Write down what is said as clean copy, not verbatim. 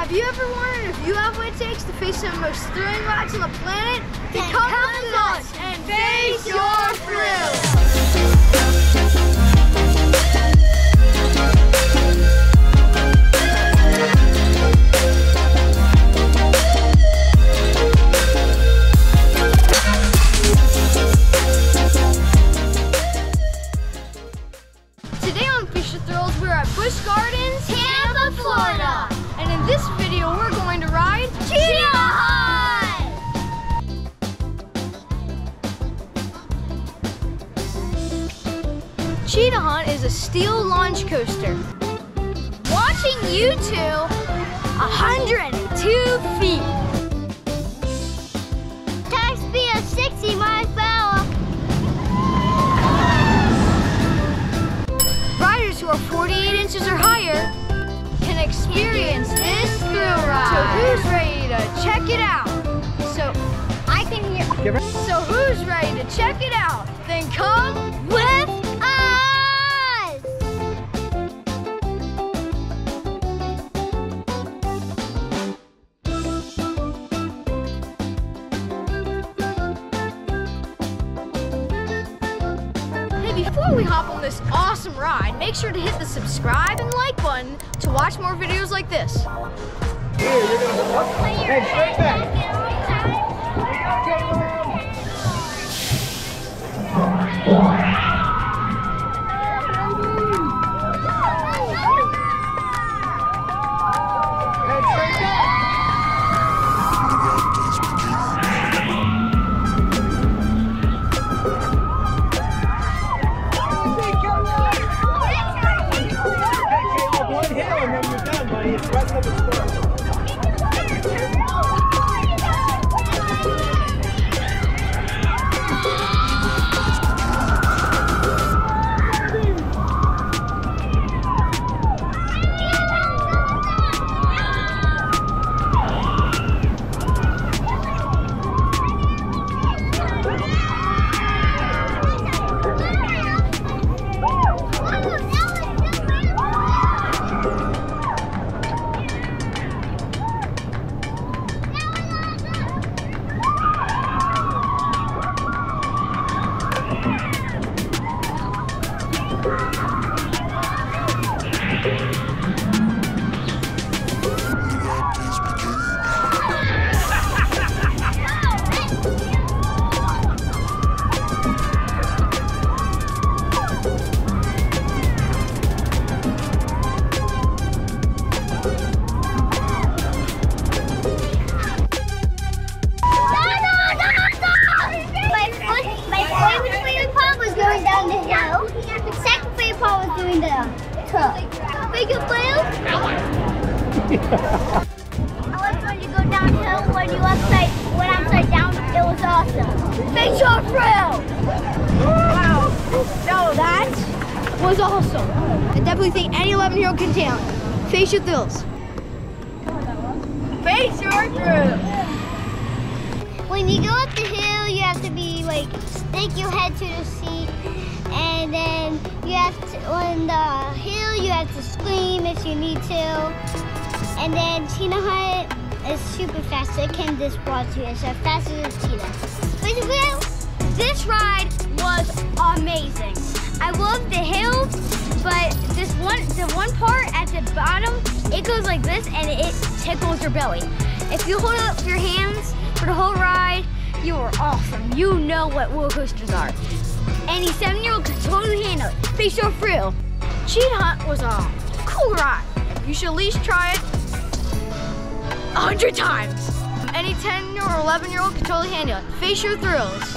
Have you ever wondered if you have what it takes to face some of the most thrilling rides on the planet? Then come with us and face your thrills! Today on Fish or Thrills, we're at Busch Gardens, Tampa, Florida. And in this video, we're going to ride Cheetah Hunt! Cheetah Hunt is a steel launch coaster. Watching you two, 102 feet. Top speed of 60 miles per hour. Riders who are 48 inches or higher can experience this thrill ride. So who's ready to check it out? So I can hear. So who's ready to check it out? Then come with us. Before we hop on this awesome ride, make sure to hit the subscribe and like button to watch more videos like this. Here, you're gonna hey, straight back. Big and blue? I like when you go downhill, when upside down, it was awesome. Face your thrill! Wow, no, that was awesome. I definitely think any 11-year-old can tell. Face your thrills. Face your thrills. When you go up the hill, you have to be like, stick your head to the seat. And then you have to, on the hill, you have to scream if you need to. And then Cheetah Hunt is super fast, so it can just watch you. It's as fast as a cheetah. Basically, this ride was amazing. I love the hill, but the one part at the bottom, it goes like this and it tickles your belly. If you hold up your hands for the whole ride, you are awesome. You know what roller coasters are. Any 7-year-old could totally handle it. Face your thrill. Cheetah Hunt was a cool ride. You should at least try it 100 times. Any 10 or 11-year-old could totally handle it. Face your thrills.